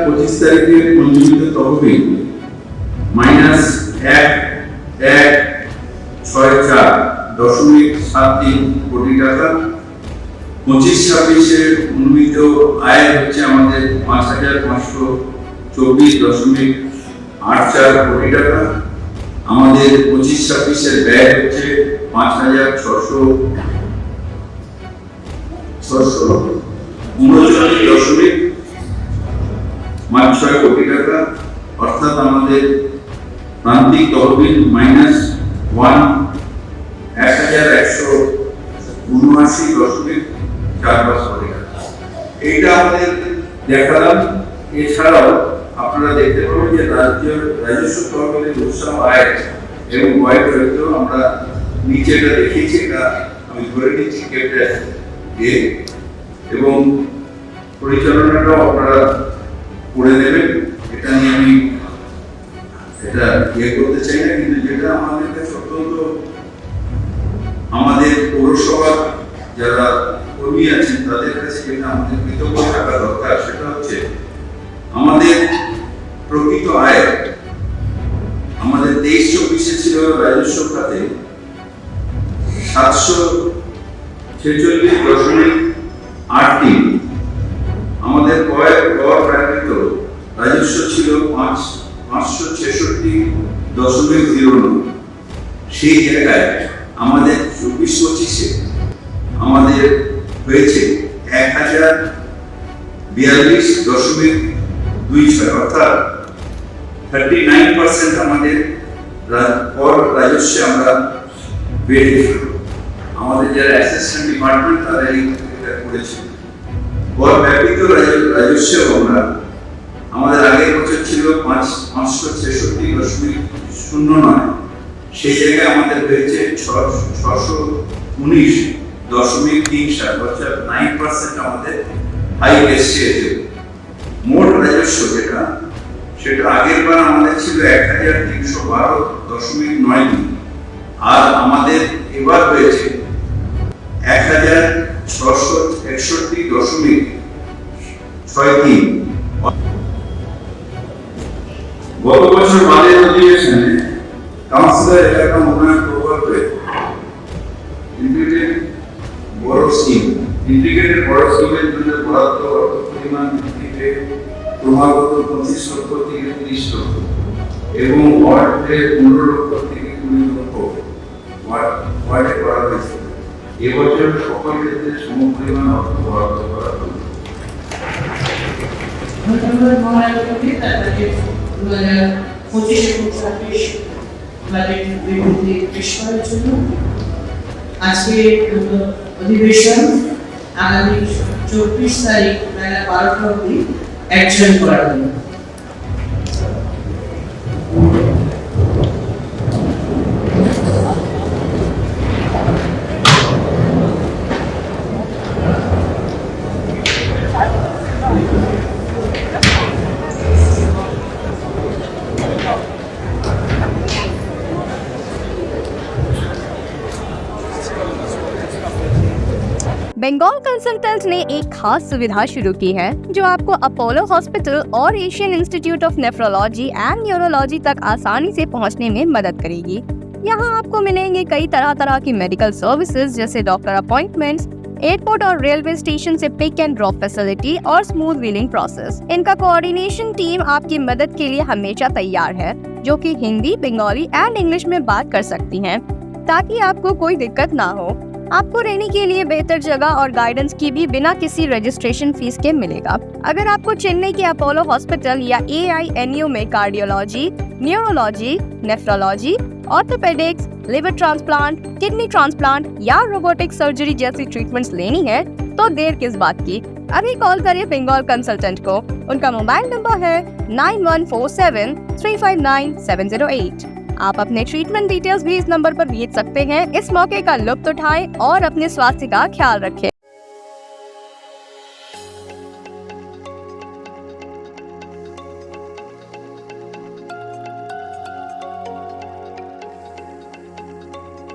2025 তারিখে পঞ্জীকৃত তহবিল -1164.73 কোটি টাকা। 25-26 অনুমিত আয় হচ্ছে আমাদের 5524.84 কোটি টাকা। আমাদের 25-26 ব্যয় হচ্ছে 5639.6 কোটি টাকা, অর্থাৎ আমাদের প্রান্তিক তহবিল -1179.45 কোটি টাকা। এইটা আমাদের দেখালাম। এছাড়াও আপনারা দেখতে পাবেন যে রাজস্ব তহবিলের উৎসাহ আয় এবং ব্যয় জড়িত আমরা নিচেটা দেখিয়েছি, এটা আমি ধরে নিচ্ছি কেটে দিয়ে, এবং পরিচালনাটাও আপনারা পড়ে নেবেন। এটা নিয়ে আমি এটা করতে চাই না, কিন্তু যেটা আমাদের কাছে অত্যন্ত আমাদের পৌরসভার যারা কর্মী আছেন তাদের কাছে যেটা আমাদের কৃতজ্ঞ থাকা দরকার, সেটা হচ্ছে আমাদের প্রকৃত আয় আমাদের 23-24 ছিল রাজস্ব খাতে 746.83। আমাদের ব্যতীত রাজস্ব ছিল 566.09। সেই জায়গায় আমাদের 24-25 আমাদের হয়েছে 1042.26, অর্থাৎ 39% আমাদের কর রাজস্বে আমরা বেড়েছি। আমাদের যারা অ্যাসিস্ট্যান্ট ডিপার্টমেন্ট তারা এটা করেছে। কর ব্যতীত রাজস্বেও আমরা আমাদের আগের বছর ছিল 566.09, সেই জায়গায় আমাদের হয়েছে 619.37, অর্থাৎ 9% আমাদের হাই এসছে। মোট রাজস্ব সেটা আগের বার আমাদের ছিল 1312.92, আর আমাদের এবার হয়েছে 1661.63। গত বছর বাজেট অধিবেশনে কাউন্সিলর এলাকা উন্নয়ন প্রকল্পে ইন্টিগ্রেটেড বড় স্কিমের জন্য বরাদ্দ অর্থ পরিমাণ বৃদ্ধিতে ক্রমাগত 25 লক্ষ থেকে 30 লক্ষ এবং ওয়ার্ডে 15 লক্ষ থেকে 20 লক্ষ ওয়ার্ডে করা হয়েছে। এবছর সকল ক্ষেত্রে সমপরিমাণ অর্থ বরাদ্দ করা হয়েছে। ধন্যবাদ মহারাজকে। তারপরে 2025-26 বাজেট বিবৃতি পেশ করার জন্য আজকে অধিবেশন আগামী 24 তারিখ বেলা 12টা অবধি অ্যাকশন করা হবে। बंगाल कंसल्टेंट ने एक खास सुविधा शुरू की है जो आपको अपोलो हॉस्पिटल और Asian institute of nephrology and neurology तक आसानी से पहुंचने में मदद करेगी। यहाँ आपको मिलेंगे कई तरह की मेडिकल सर्विसेज जैसे डॉक्टर अपॉइंटमेंट्स, एयरपोर्ट और रेलवे स्टेशन से पिक एंड ड्रॉप फैसिलिटी और स्मूथ व्हीलिंग प्रोसेस। इनका कोऑर्डिनेशन टीम आपकी मदद के लिए हमेशा तैयार है, जो कि हिंदी, बंगाली एंड इंग्लिश में बात कर सकती हैं, ताकि आपको कोई दिक्कत ना हो। आपको रहने के लिए बेहतर जगह और गाइडेंस की भी बिना किसी रजिस्ट्रेशन फीस के मिलेगा। अगर आपको चेन्नई के अपोलो हॉस्पिटल या AINU में cardiology, neurology, nephrology, orthopaedics, liver transplant, kidney transplant या रोबोटिक सर्जरी जैसी ट्रीटमेंट्स लेनी है तो देर किस बात की। अभी कॉल करें बंगाल कंसल्टेंट को। उनका मोबाइल नंबर है 9147359708। आप अपने ट्रीटमेंट डिटेल्स भी इस नंबर पर भेज सकते हैं। इस मौके का लुत्फ उठाएं और अपने स्वास्थ्य का ख्याल रखें।